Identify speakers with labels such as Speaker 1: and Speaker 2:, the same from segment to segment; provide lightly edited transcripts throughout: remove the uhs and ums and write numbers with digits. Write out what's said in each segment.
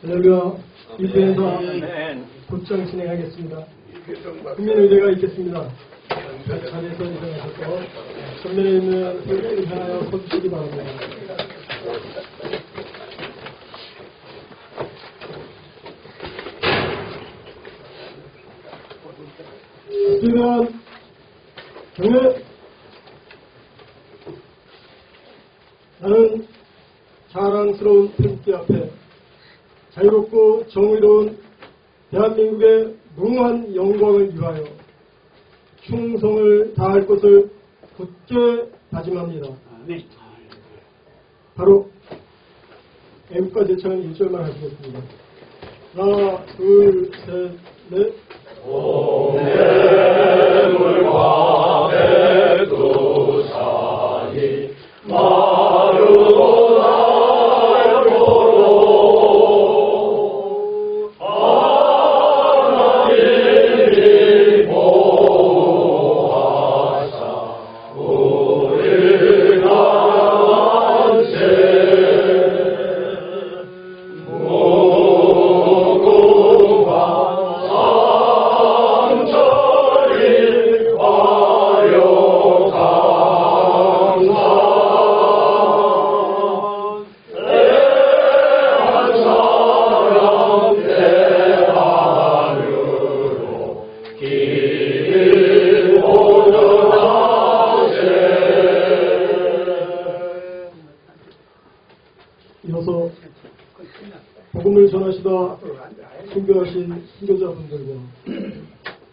Speaker 1: 할렐루야. 입회에서 곧장 진행하겠습니다. 국민의대가 있겠습니다. 자리에서 일어나셔서 전면에 있는 의대를 향하여 서주시기 바랍니다. 주면 경례. 나는 자랑스러운 태극기 앞에 자유롭고 정의로운 대한민국의 무궁한 영광을 위하여 충성을 다할 것을 굳게 다짐합니다. 바로 애국가 제창은 1절만 하시겠습니다. 하나, 둘, 셋, 넷.
Speaker 2: 오늘과 백두산이 마르고 날고로 하나님이 보호하사 우리 나라만세 무궁한
Speaker 1: 이어서 복음을 전하시다 순교하신 순교자분들과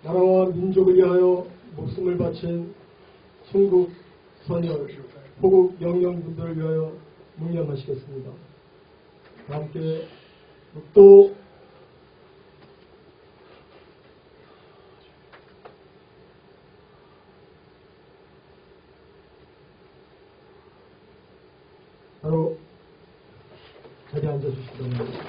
Speaker 1: 나라와 민족을 위하여 목숨을 바친 순국 선열, 호국 영령분들을 위하여 묵념하시겠습니다. 함께 묵도 바로 자리에 앉아주시기 바랍니다.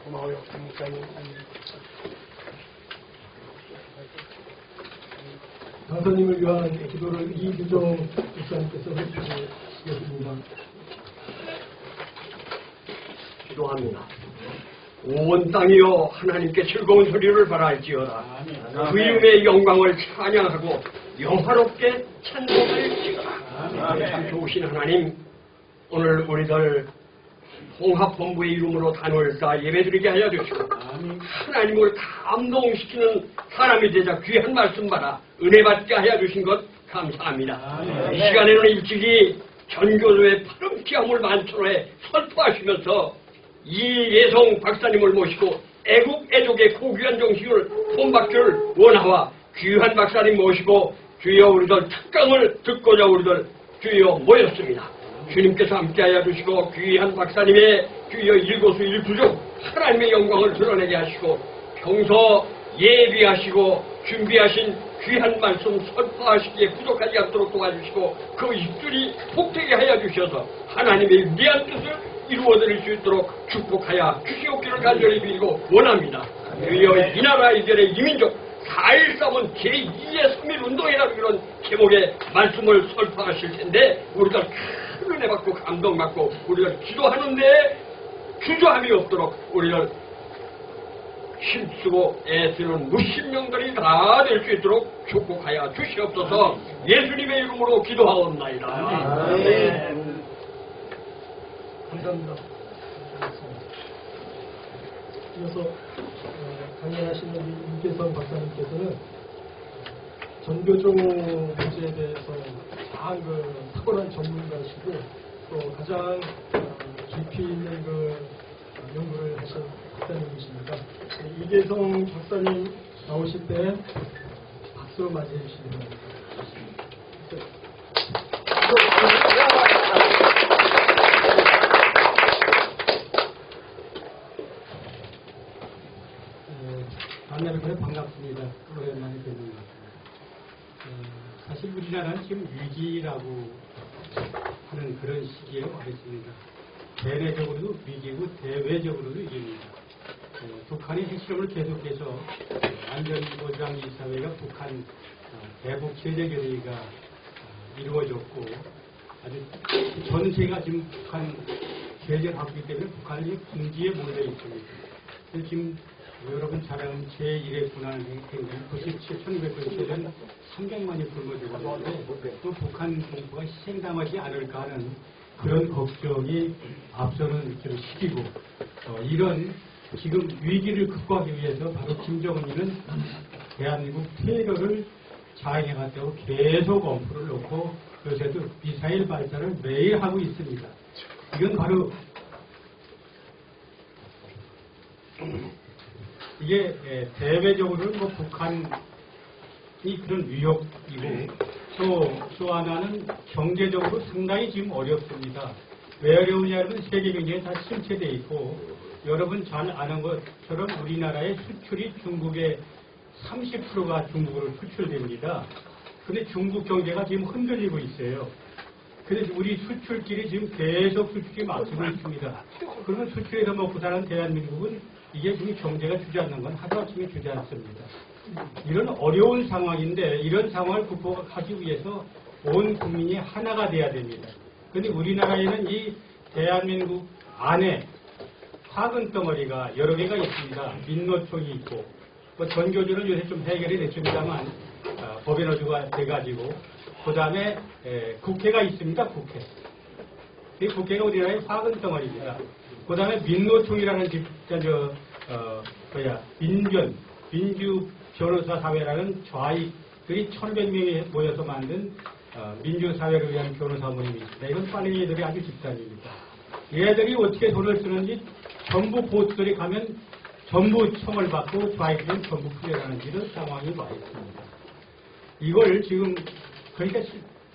Speaker 1: 고마워요. 강사님을 위한 기도를 이규정 목사님께서 해주시겠습니다.
Speaker 2: 기도합니다. 온 땅이여 하나님께 즐거운 소리를 발할지어다. 그 이름의 영광을 찬양하고 영화롭게 찬송할지어다. 참 좋으신 하나님, 오늘 우리들 통합본부의 이름으로 단을 쌓아 예배드리게 하여 주시고 하나님을 감동시키는 사람이 되자 귀한 말씀 받아 은혜 받게 하여 주신 것 감사합니다. 이 시간에는 일찍이 전교조의 파렴치함을 만천하에 선포하시면서 이예성 박사님을 모시고 애국 애족의 고귀한 정신을 본받기를 원하와 귀한 박사님 모시고 주여 우리들 특강을 듣고자 우리들 주여 모였습니다. 주님께서 함께하여 주시고 귀한 박사님의 주여 일거수 일부족 하나님의 영광을 드러내게 하시고 평소 예비하시고 준비하신 귀한 말씀 선포하시기에 부족하지 않도록 도와주시고 그 입술이 복되게 하여 주셔서 하나님의 위대한 뜻을 이루어드릴 수 있도록 축복하여 주시옵기를 간절히 빌고 원합니다. 주여 이 나라 이전의 이민족 4.13은 제2의 3.1운동이라는 그런 제목의 말씀을 선포하실 텐데 우리가 큰 은혜 받고 감동받고 우리가 기도하는데 주저함이 없도록 우리를 힘쓰고 애쓰는 무신명들이 다 될 수 있도록 축복하여 주시옵소서. 예수님의 이름으로 기도하옵나이다. 아멘.
Speaker 1: 감사합니다. 이어서 강연하시는 임계선 박사님께서는 전교조 문제에 대해서 가장 탁월한 전문가시고 또 가장 깊이 있는 연구를 하신 박사님이십니다. 이계성 박사님 나오실 때 박수로 맞이해 주시기 바랍니다.
Speaker 3: 만나뵙고 반갑습니다. 오랜만에 뵙는 것 같습니다. 사실 우리나라는 지금 위기라고 하는 그런 시기에 와 있습니다. 대내적으로도 위기고 대외적으로도 위기입니다. 북한의 핵실험을 계속해서 안전보장이사회가 북한 대북 제재 결의가 이루어졌고 아주 전 세계가 지금 북한 제재를 받고 있기 때문에 북한이 궁지에 몰려 있습니다. 그래서 지금 여러분 잘 아는 제1의 군한행동이 1997년 300만이 굶어 죽었는데 또 북한 동포가 희생당하지 않을까 하는 그런 걱정이 앞서는 좀 시키고 이런 지금 위기를 극복하기 위해서 바로 김정은이는 대한민국 테러를 자행해갔다고 계속 엄포를 놓고 요새도 미사일 발사를 매일 하고 있습니다. 이건 바로 이게 대외적으로는 뭐 북한이 그런 위협이고 또 하나는 경제적으로 상당히 지금 어렵습니다. 왜 어려우냐면 세계 경제에 다 침체되어 있고 여러분 잘 아는 것처럼 우리나라의 수출이 중국의 30%가 중국으로 수출됩니다. 그런데 중국 경제가 지금 흔들리고 있어요. 그래서 우리 수출길이 지금 계속 수출이 막히고 있습니다. 그러면 수출에서 먹고 사는 대한민국은 이게 지금 경제가 주저앉는 건 하루아침에 주저앉습니다. 이런 어려운 상황인데 이런 상황을 극복하기 위해서 온 국민이 하나가 돼야 됩니다. 그런데 우리나라에는 이 대한민국 안에 화근 덩어리가 여러 개가 있습니다. 민노총이 있고 뭐 전교조는 요새 좀 해결이 됐습니다만 법인어주가 돼가지고 그 다음에 국회가 있습니다. 국회. 이 국회가 우리나라의 화근 덩어리입니다. 그 다음에 민노총이라는 민주 변호사 사회라는 좌익들이 1,100명이 모여서 만든 민주사회를 위한 변호사 모임이 있습니다. 이건 빨리 얘들이 아주 집단입니다. 얘들이 어떻게 돈을 쓰는지 전부 보수들이 가면 전부 청을 받고 좌익들은 전부 풀려가는 이런 상황이 와 있습니다. 이걸 지금 그러니까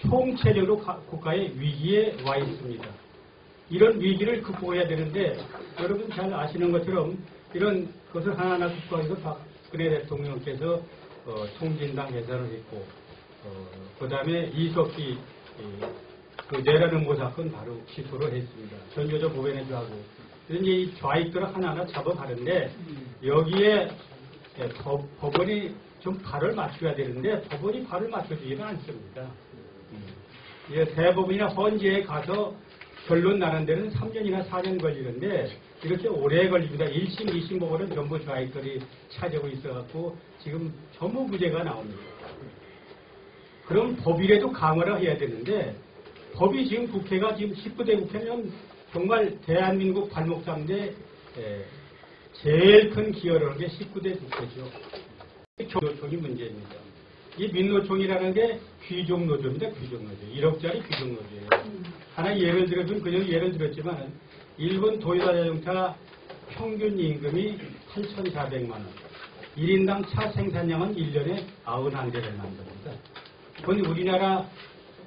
Speaker 3: 총체적으로 국가의 위기에 와 있습니다. 이런 위기를 극복해야 되는데 여러분 잘 아시는 것처럼 이런 것을 하나하나 극복해서 박근혜 대통령께서 통진당 해산을 했고 그 다음에 이석기 그 내라는 모 사건 바로 기소를 했습니다. 전교조 보변해주하고 이런 이 좌익들을 하나하나 잡아가는데 여기에 법원이 좀 발을 맞춰야 되는데 법원이 발을 맞춰주지는 않습니다. 대법원이나 헌재에 가서 결론 나는 데는 3년이나 4년 걸리는데 이렇게 오래 걸립니다. 1심, 2심 법원은 전부 좌익들이 차지하고 있어갖고 지금 전부 무죄가 나옵니다. 그럼 법이라도 강화를 해야 되는데 법이 지금 국회가 지금 19대 국회는 정말 대한민국 발목 잡는데 제일 큰 기여를 한 게 19대 국회죠. 노총이 문제입니다. 이 민노총이라는 게 귀족노조입니다. 귀족노조. 1억짜리 귀족노조예요. 하나 예를 들어준 그냥 예를 들었지만 일본 도요타 평균 임금이 8,400만 원. 1인당 차 생산량은 1년에 91대를 만듭니다. 그런데 우리나라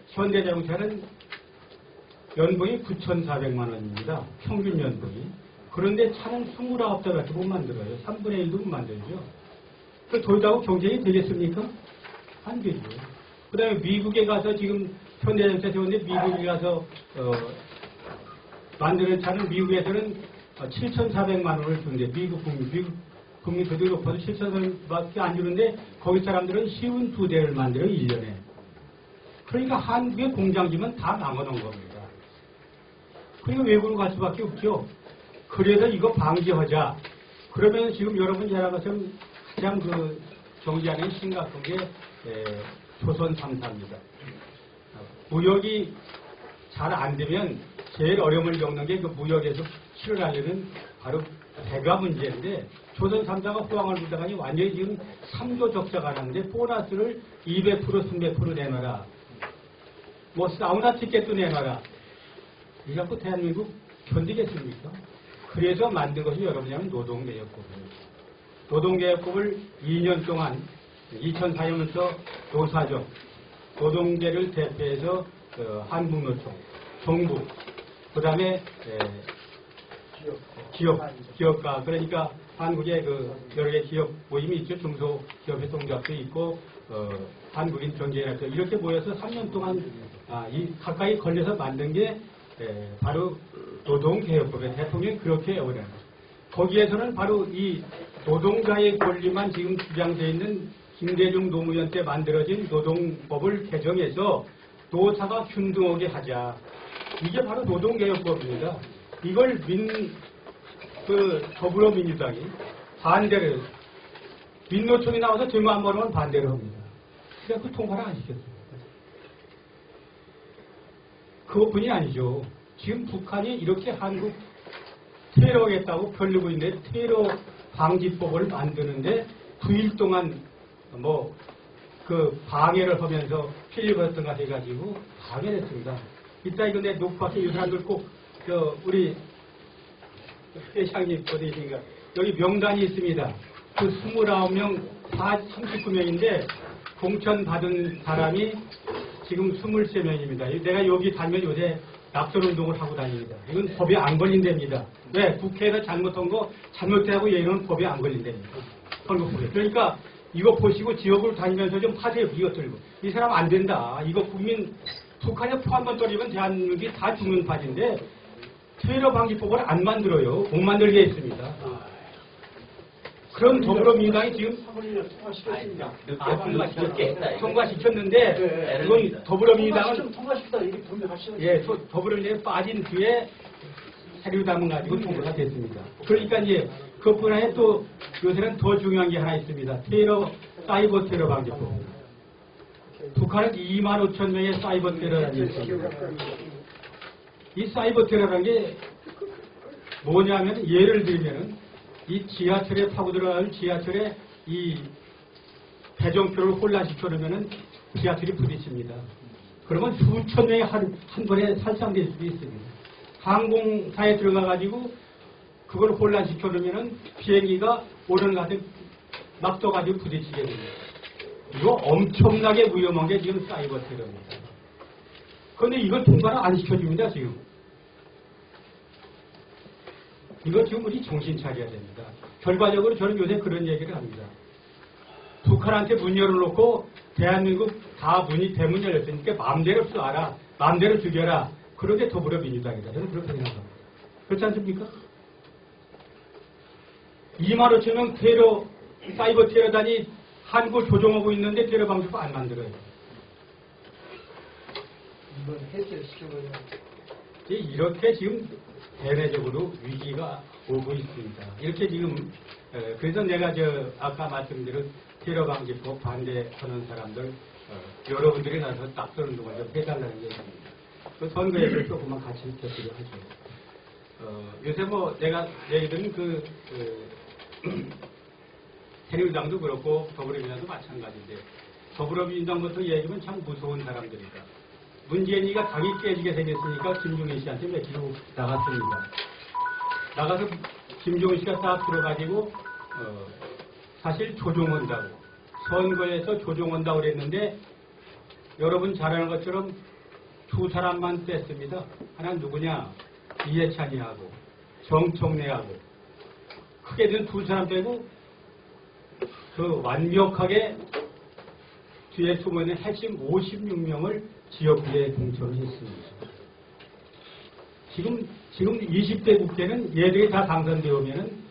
Speaker 3: 현대자동차는 연봉이 9,400만 원입니다. 평균 연봉이. 그런데 차는 29대밖에 못 만들어요. 3분의 1도 못 만들죠. 그 도요타하고 경쟁이 되겠습니까? 안 되죠. 그 다음에 미국에 가서 지금 현대자동차 세웠는데 미국에 가서 만드는 차는 미국에서는 7,400만 원을 주는데 미국 국민 소득이 높아서 7,400원밖에 안 주는데 거기 사람들은 52대를 만들어요. 1년에. 그러니까 한국의 공장지면 다 망해놓은 겁니다. 그러니까 외국으로 갈 수밖에 없죠. 그래서 이거 방지하자. 그러면 지금 여러분 잘 아는 것처럼 가장 그 정치 안에 심각한 게 조선 3사입니다. 무역이 잘 안 되면 제일 어려움을 겪는 게 그 무역에서 실현하려는 바로 배가 문제인데 조선 3사가 호황을 부당하니 완전히 지금 3조 적자가 나는데 보너스를 200% 300% 내놔라. 뭐 사우나 티켓도 내놔라. 이 갖고 대한민국 견디겠습니까? 그래서 만든 것이 여러분이 하면 노동개혁법입니다. 노동개혁법을 2년 동안 2004년부터 노사정, 노동계를 대표해서 한국노총, 정부, 그 다음에 기업가, 그러니까 한국의 그 여러 개 기업 모임이 있죠. 중소기업협동조합도 있고, 한국인 경제연합도 이렇게 모여서 3년 동안 가까이 걸려서 만든 게 바로 노동개혁법에 대통령이 그렇게 원하는 거죠. 거기에서는 바로 이 노동자의 권리만 지금 주장되어 있는 김대중 노무현 때 만들어진 노동법을 개정해서 노사가 균등하게 하자. 이게 바로 노동개혁법입니다. 이걸 더불어민주당이 반대를, 민노총이 나와서 제목 한 번은 반대를 합니다. 그래서 통과를 안 시켰어요. 그것뿐이 아니죠. 지금 북한이 이렇게 한국 테러하겠다고 벼르고 있는데 테러 방지법을 만드는데 9일 동안 방해를 하면서 필리버스터가 해가지고 방해를 했습니다. 이따 이거 내 녹화해서 이 사람들 꼭 우리 회장님 어디 있으니까 여기 명단이 있습니다. 그 29명, 39명인데 공천 받은 사람이 지금 23명입니다. 내가 여기 다니면 요새 낙선운동을 하고 다닙니다. 이건 법에 안 걸린답니다. 왜? 국회에서 잘못한 거 잘못되고 얘기는 법에 안 걸린답니다. 선거법에. 그러니까 이거 보시고 지역으로 다니면서 좀 하세요. 이거 들고. 이 사람 안 된다. 이거 북한에 포 한 번 떨리면 대한민국이 다 죽는 판인데 테러 방지법을 안 만들어요. 못 만들게 했습니다. 그럼 더불어민주당이 지금 통과시켰는데 그건 더불어민주당은 더불어민주당이 빠진 뒤에 사료담은 가지고 통과가 됐습니다. 그러니까 이제 그뿐에 또 요새는 더 중요한 게 하나 있습니다. 사이버 테러 방지법. 북한은 25,000명의 사이버 테러라는 게 있습니다. 이 사이버 테러라는 게 뭐냐면 예를 들면은 이 지하철에 타고 들어가는 지하철에 이 배정표를 혼란시켜 놓으면은 지하철이 부딪힙니다. 그러면 수천 명이 한 번에 살상될 수도 있습니다. 항공사에 들어가가지고 그걸 혼란시켜 놓으면은 비행기가 오는 가운데 막 떠가지고 부딪히게 됩니다. 이거 엄청나게 위험한 게 지금 사이버 테러입니다. 그런데 이걸 통과를 안 시켜줍니다, 지금. 이거 지금 우리 정신 차려야 됩니다. 결과적으로 저는 요새 그런 얘기를 합니다. 북한한테 문 열어놓고 대한민국 다 대문 열렸으니까 마음대로 쏴라, 마음대로 죽여라. 그런데 더불어민주당이다. 저는 그렇게 생각합니다. 그렇지 않습니까? 25,000명 사이버 테러단이 한국을 조종하고 있는데 테러 방지법 안 만들어요.
Speaker 1: 이건 해결시켜버려야
Speaker 3: 이렇게 지금 대내적으로 위기가 오고 있습니다. 이렇게 지금 그래서 내가 아까 말씀드린 테러 방지법 반대하는 사람들 여러분들이 나서 낙선운동을 좀 해달라는 얘기입니다. 그 선거에서 조금만 같이 곁들여 하죠. 요새 내가 얘기 들은 새누리당도 그렇고 더불어민주당도 마찬가지인데 더불어민주당부터 얘기하면 참 무서운 사람들이다. 문재인이가 당이 깨지게 생겼으니까 김종인 씨한테 맡기고 나갔습니다. 나가서 김종인 씨가 딱 들어가지고 사실 조종한다고 선거에서 조종한다고 그랬는데 여러분 잘 아는 것처럼 두 사람만 뺐습니다. 하나는 누구냐? 이해찬이하고 정청래하고 크게 된 두 사람 빼고 완벽하게 뒤에 숨어있는 핵심 56명을 지역구에 공천을 했습니다. 지금 20대 국회는 얘들이 다 당선되어오면은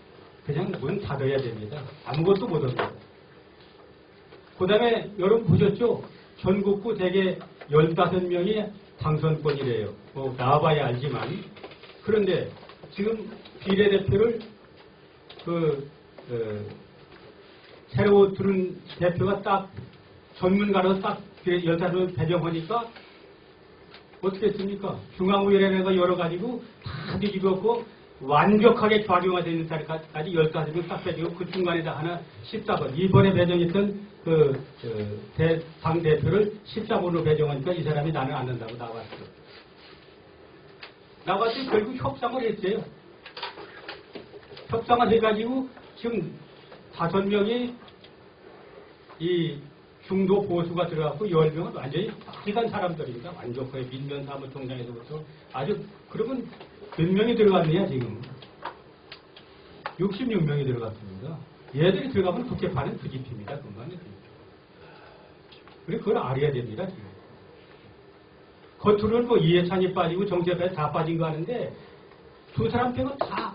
Speaker 3: 그냥 문 닫아야 됩니다. 아무것도 못합니다. 그 다음에 여러분 보셨죠? 전국구 대개 15명이 당선권이래요. 나와봐야 알지만. 그런데 지금 비례대표를 새로 들은 대표가 딱 전문가로 딱 15명 배정하니까 어떻게 했습니까? 중앙위원회가 열어가지고 다 뒤집었고 완벽하게 좌경화되는 자리까지 15명 딱 빼주고 그 중간에다 하나 14번 이번에 배정했던 당대표를 14번으로 배정하니까 이 사람이 나는 안 된다고 나왔어. 나와서 결국 협상을 했어요. 협상을 해가지고 지금 5명이 이 중도 보수가 들어갔고 10명은 완전히 박식한 사람들입니다. 완벽하게 민변 사무총장에서부터 아주 그러면 몇 명이 들어갔느냐 지금 66명이 들어갔습니다. 얘들이 들어가면 국회판은 뒤집힙니다. 그만해. 그리고 그걸 알아야 됩니다. 지금. 겉으로는 이해찬이 빠지고 정재배 다 빠진 거 하는데 두 사람 빼고 다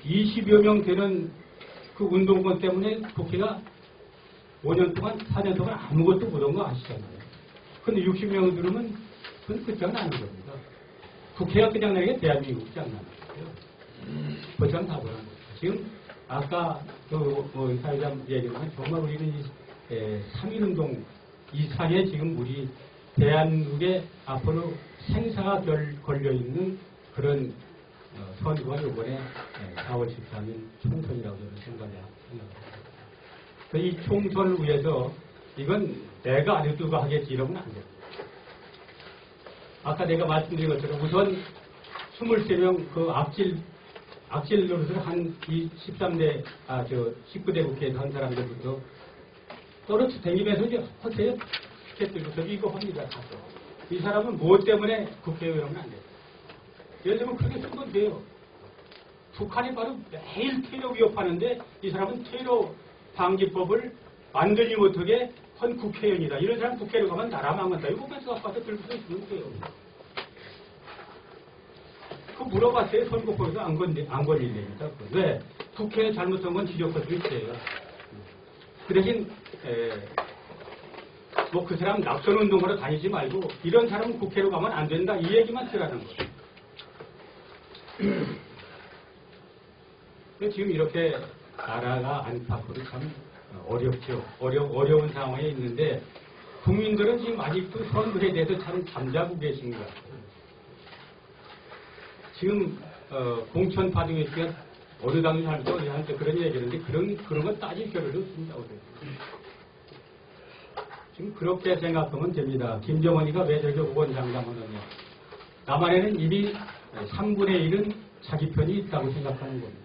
Speaker 3: 20여 명 되는 그 운동권 때문에 국회가 5년 동안, 4년 동안 아무것도 못한 거 아시잖아요. 근데 60명 들으면 그건 끝장나는 겁니다. 국회가 끝장나는 게 대한민국 끝장나는 거예요. 끝장 다 보는 거예요. 지금 아까 사회자 얘기하면 정말 우리는 3.1운동 이상의 지금 우리 대한민국의 앞으로 생사가 걸려있는 그런 선거가 이번에 4월 13일 총선이라고 저는 생각합니다. 이 총선을 위해서 이건 내가 안 해도 누가 하겠지 이러면 안 돼요. 아까 내가 말씀드린 것처럼 우선 23명 그 악질 노릇을 한 13대, 19대 국회에서 한 사람들부터 떨어져 다니면서 이제 허세요. 티켓 들고 저기 이거 합니다. 가서. 이 사람은 무엇 때문에 국회의원은 안 돼요. 예를 들면 그렇게 쓰면 돼요. 북한이 바로 매일 테러 위협하는데 이 사람은 테러 방지법을 만들지 못하게 헌 국회의원이다. 이런 사람 국회로 가면 나라 망한다. 이거 뺏어 갖고 와서 들고서 있으면 돼요. 그 물어봤어요. 선거법에서 안 걸릴랍니다. 왜? 국회에 잘못한 건 지적할 수 있어요. 그 대신 그 사람 낙선운동으로 다니지 말고 이런 사람은 국회로 가면 안 된다. 이 얘기만 쓰라는 거예요. 지금 이렇게 나라가 안팎으로 참 어렵죠. 어려운 상황에 있는데 국민들은 지금 아직도 선거에 대해서 참 잠자고 계신 것 같아요. 지금 공천 파동에 있으면 어느 당이 살죠? 어느 한테 그런 얘기를 하는데 그런 건 따질 겨를이 없습니다. 지금 그렇게 생각하면 됩니다. 김정은이가 왜 저렇게 호건장담하느냐. 남한에는 이미 3분의 1은 자기 편이 있다고 생각하는 겁니다.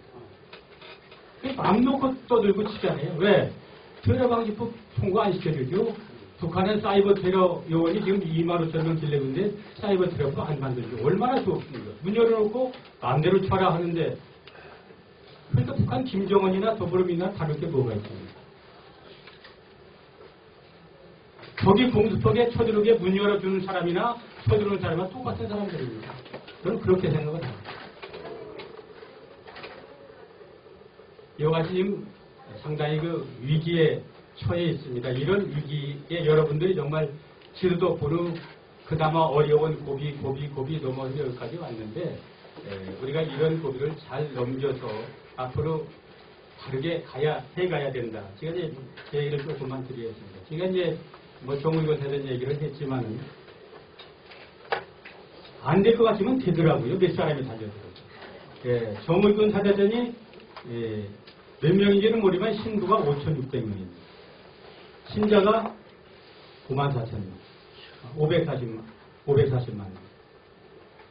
Speaker 3: 맘 놓고 떠들고 치잖아요. 왜? 테러방지법 통과 안 시켜주죠. 북한은 사이버 테러 요원이 지금 2만 5천 명 길래고 있는데 사이버 테러도 안 만들죠. 얼마나 좋습니까? 문 열어놓고 마음대로 쳐라 하는데 그러니까 북한 김정은이나 더불어민주당 다를 게 뭐가 있습니까? 저기 공수처에 쳐들어오게 문 열어주는 사람이나 쳐들어오는 사람은 똑같은 사람들입니다. 저는 그렇게 생각을 합니다. 이와같이 지금 상당히 그 위기에 처해 있습니다. 이런 위기에 여러분들이 정말 지도도 보는 그나마 어려운 고비 넘어서 여기까지 왔는데 우리가 이런 고비를 잘 넘겨서 앞으로 다르게 해가야 된다. 제가 이제 제 얘기를 조금만 드리겠습니다. 제가 이제 정의권 사전 얘기를 했지만은 안 될 것 같으면 되더라고요. 몇 사람이 달려들어요. 정의권 사대전이 몇 명인지는 모르지만 신부가 5,600명입니다. 신자가 94,000명, 540만 명.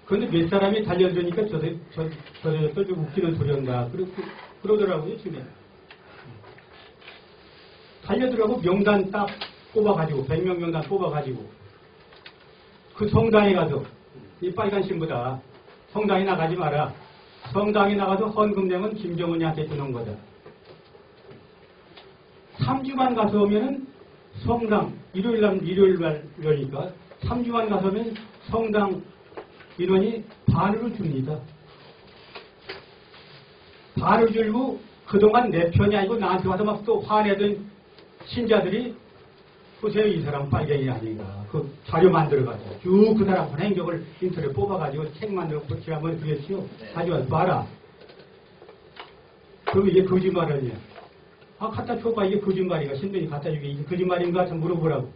Speaker 3: 그런데 몇 사람이 달려드니까 저도 좀 웃기는 소리 한다. 그러더라고요, 지금. 달려들라고 명단 딱 뽑아가지고, 100명 명단 뽑아가지고, 그 성당에 가서, 이 빨간 신부다. 성당에 나가지 마라. 성당에 나가서 헌금 내면 김정은이한테 주는 거다. 3주만 가서 오면은 성당, 일요일날이니까 3주만 가서 오면 성당 인원이 반으로 줍니다. 반을 줄고 그동안 내 편이 아니고 나한테 와서 막 또 화내던 신자들이 보세요, 이 사람 빨갱이 아닌가. 그 자료 만들어가지고 쭉 그 사람 행적을 인터넷 뽑아가지고 책 만들고 지난번에 그랬지요. 가져와서 봐라. 그럼 이게 거짓말이냐. 갖다 줘봐. 이게 거짓말인가. 신분이 갖다 주게 이게 거짓말인가 좀 물어보라고.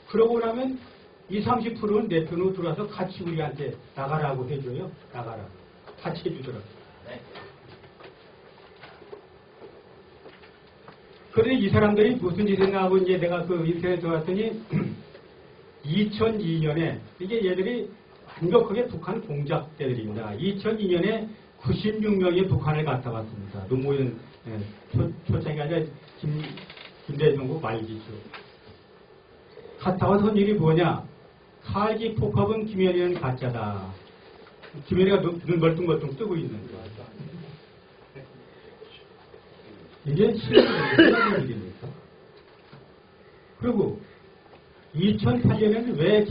Speaker 3: 그러고 나면 20~30%는 내 편으로 들어와서 같이 우리한테 나가라고 해줘요. 나가라. 같이 해주더라고. 그런데 이 사람들이 무슨 짓을 생각하고 이제 내가 그 인터넷에 들어왔더니 2002년에 이게 얘들이 완벽하게 북한 공작대들입니다. 2002년에 96명이 북한을 갔다 왔습니다. 노무현 초창이 아니라 김대중국 말기죠. 갔다 와서 한 일이 뭐냐. 칼기 폭합은 김현희는 가짜다. 김현희가 눈 멀뚱멀뚱 뜨고 있는 거야. 이게 실제로 일입니까? 그리고 2008년에는 왜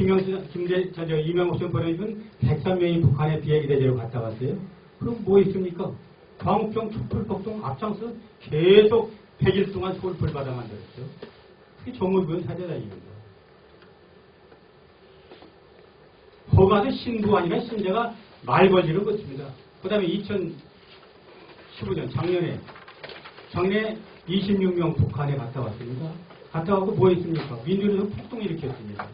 Speaker 3: 이명옥 전 보내준 103명이 북한의 비핵기 대제로 갔다 왔어요? 그럼 뭐 있습니까? 광우병, 촛불폭동 앞장서 계속 100일 동안 서울불 받아 만들었죠. 그게 정의구현 사제단입니다. 거가서 신부 아니라 신자가 말 걸지를 못습니다. 그 다음에 2015년 작년에 26명 북한에 갔다 왔습니다. 갔다 와서 뭐 했습니까? 민주노총 폭동 일으켰습니다.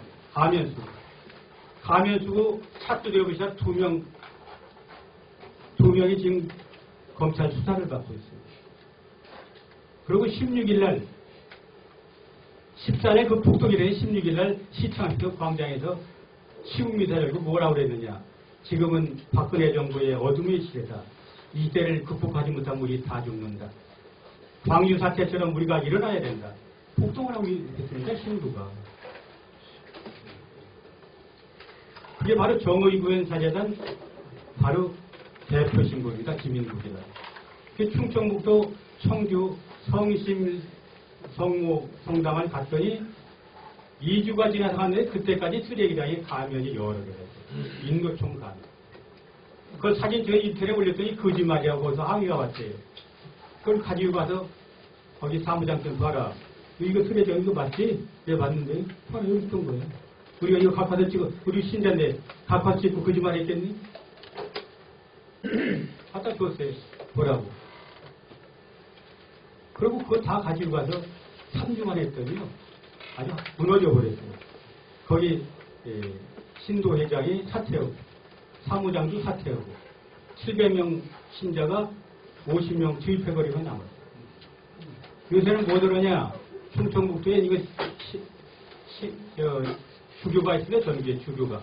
Speaker 3: 가면수고 차트되고 시작 두 명이 지금 검찰 수사를 받고 있습니다. 그리고 16일날 14일 그 폭동이래 16일날 시청에서 광장에서 시국미사 열고 뭐라고 그랬느냐. 지금은 박근혜 정부의 어둠의 시대다. 이때를 극복하지 못하면 우리 다 죽는다. 광주 사태처럼 우리가 일어나야 된다. 폭동을 하고 있습니다. 신부가. 그게 바로 정의구현 사제단 바로 대표 신부입니다. 김인국이다. 충청북도 청주 성심 성모 성당을 갔더니 2주가 지나서 갔는데 그때까지 쓰레기장에 가면이 여러 개가 있어요. 인구총 가면. 그걸 사진 제가 인터넷에 올렸더니 거짓말이라고 거기서 항의가 왔어요. 그걸 가지고 가서 거기 사무장한테 봐라. 이거 쓰레기장 이거 맞지? 내가 봤는데 봐라 여기 있던 거예요. 우리가 이거 각화도 찍어 우리 신자인데 각화 찍고 거짓말 했겠니? 갖다 줬어요. 보라고. 그리고 그거 다 가지고 가서 3주만 했더니요. 아주 무너져 버렸어요. 거기 신도 회장이 사퇴하고 사무장도 사퇴하고 700명 신자가 50명 투입해버리고 남았어요. 요새는 뭐 들어냐? 충청북도에 이거 주교가 있습니다. 전주에 주교가.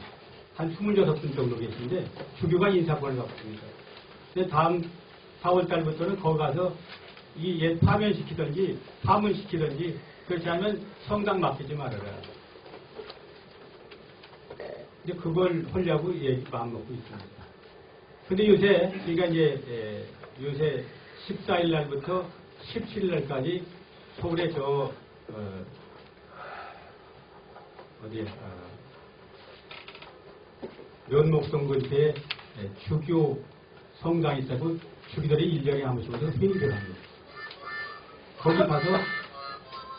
Speaker 3: 한 26분 정도 계신데 주교가 인사권을 갖고 있습니다. 근데 다음 4월달부터는 거기 가서 이 파면시키든지 파문시키든지 그렇지 않으면 성당 맡기지 말아라. 이제 그걸 하려고 마음 먹고 있습니다. 근데 요새 그러니까 이제 요새 14일 날부터 17일 날까지 서울에 면목동 근처에 주교 성당이 있다고 주기들이 1년에 한 번씩 회의를 합니다.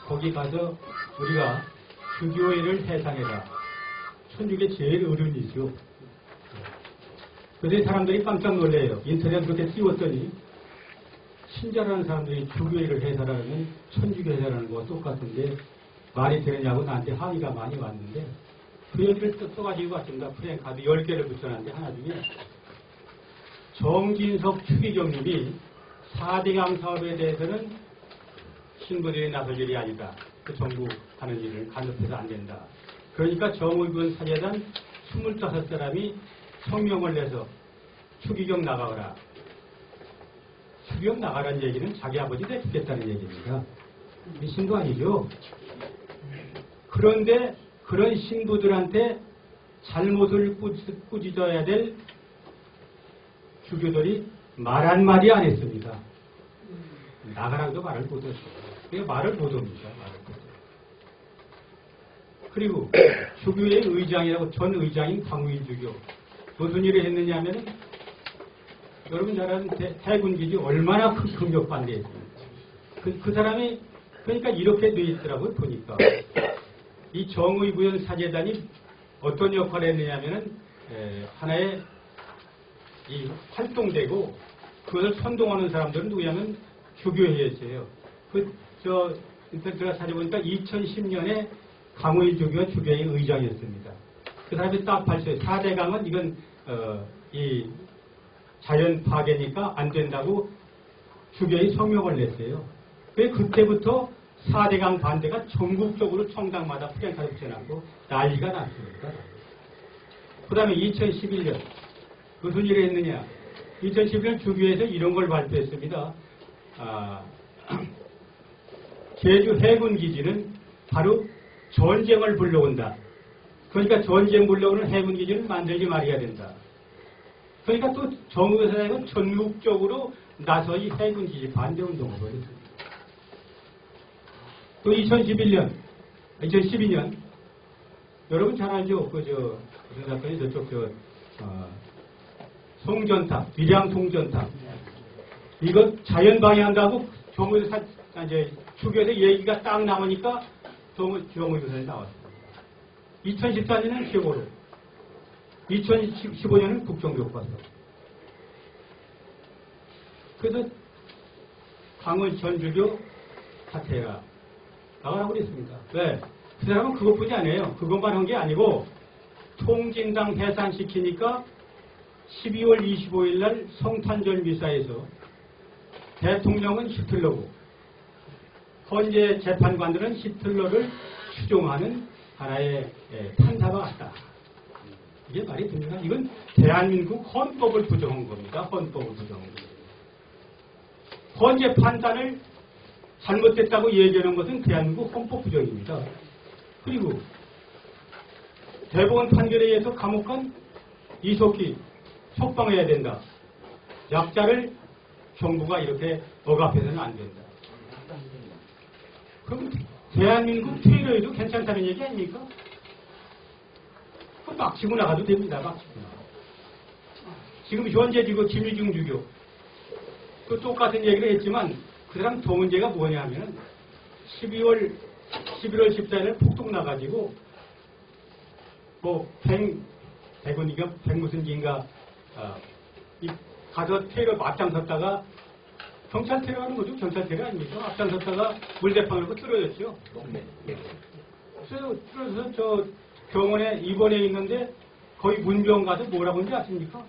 Speaker 3: 거기 가서 우리가 주교회를 해상해라. 천주교 제일 어른이죠. 그런데 사람들이 깜짝 놀래요. 인터넷 그렇게 띄웠더니 신자라는 사람들이 주교회를 해설하는 천주교 해설하는 거와 똑같은데 말이 되느냐고 나한테 항의가 많이 왔는데 그 얘기를 써가지고 왔습니다. 프랭카드 10개를 붙여놨는데 하나 중에 정진석 추기경님이 4대강 사업에 대해서는 신부들이 나설 일이 아니다. 그 정부 하는 일을 간섭해서 안 된다. 그러니까 정의군 사제단 25사람이 성명을 내서 추기경 나가거라. 추기경 나가라는 얘기는 자기 아버지 내주겠다는 얘기입니다. 이 신도 아니죠. 그런데 그런 신부들한테 잘못을 꾸짖어야 될 주교들이 말 한마디 안 했습니다. 나가라고도 말을 못했어요. 말을 못합니다. 그리고 주교의 의장이라고 전 의장인 광우일 주교 무슨 일을 했느냐 하면은 여러분 잘 아는 해군기지 얼마나 큰 공격반대했습니다. 그 사람이 그러니까 이렇게 돼 있더라고요. 보니까 이 정의구현 사제단이 어떤 역할을 했느냐 하면은 하나의 이 활동되고 그것을 선동하는 사람들은 누구냐면 주교회였어요. 인터넷 들어가 찾아보니까 2010년에 강우일 주교가 주교회 의장이었습니다. 그 사람이 딱 발표해요. 4대강은 이건 이 자연 파괴니까 안 된다고 주교회 성명을 냈어요. 그때부터 4대강 반대가 전국적으로 청당마다 프랭카드 붙여놨고 난리가 났습니다. 그 다음에 2011년 무슨 일을 했느냐. 2011년 주교회에서 이런 걸 발표했습니다. 제주 해군기지는 바로 전쟁을 불러온다. 그러니까 전쟁 불러오는 해군기지를 만들지 말아야 된다. 그러니까 또 정의사회는 전국적으로 나서 이 해군기지 반대운동을 벌였습니다. 또 2012년 여러분 잘 알죠? 무슨 사건이 저쪽 송전탑, 밀양 송전탑. 이거 자연 방해한다고 정부에서 이제 추교에서 얘기가 딱 나오니까 정부에서 나왔어요. 2014년은 최고로, 2015년은 국정교과서. 그래서 강원 전주교 사퇴해라 나가라고 그랬습니다. 왜? 그 사람은 그것뿐이 아니에요. 그것만 한 게 아니고 통진당 해산시키니까 12월 25일 날 성탄절 미사에서 대통령은 히틀러고 헌재 재판관들은 히틀러를 추종하는 하나의 판사가 왔다. 이게 말이 됩니까? 이건 대한민국 헌법을 부정한 겁니다. 헌법을 부정한 겁니다. 헌재 판단을 잘못됐다고 얘기하는 것은 대한민국 헌법 부정입니다. 그리고 대법원 판결에 의해서 감옥 간 이석기 석방해야 된다. 약자를 정부가 이렇게 억압해서는 안 된다. 그럼 대한민국 퇴로에도 괜찮다는 얘기 아닙니까? 그럼 막 치고 나가도 됩니다. 막 치고 나가. 지금 현재 지금 김일중 주교 또 똑같은 얘기를 했지만 그 사람 더 문제가 뭐냐면 11월 14일 폭동 나가지고 뭐 100원이가 100 무슨 기인가 가서 테러 앞장섰다가 경찰 테러하는 거죠. 경찰 테러 아닙니까? 앞장섰다가 물대포로 쓰러졌죠. 그래서 쓰러져서 저 병원에 입원해 있는데 거의 문병 가서 뭐라고 하는지 아십니까?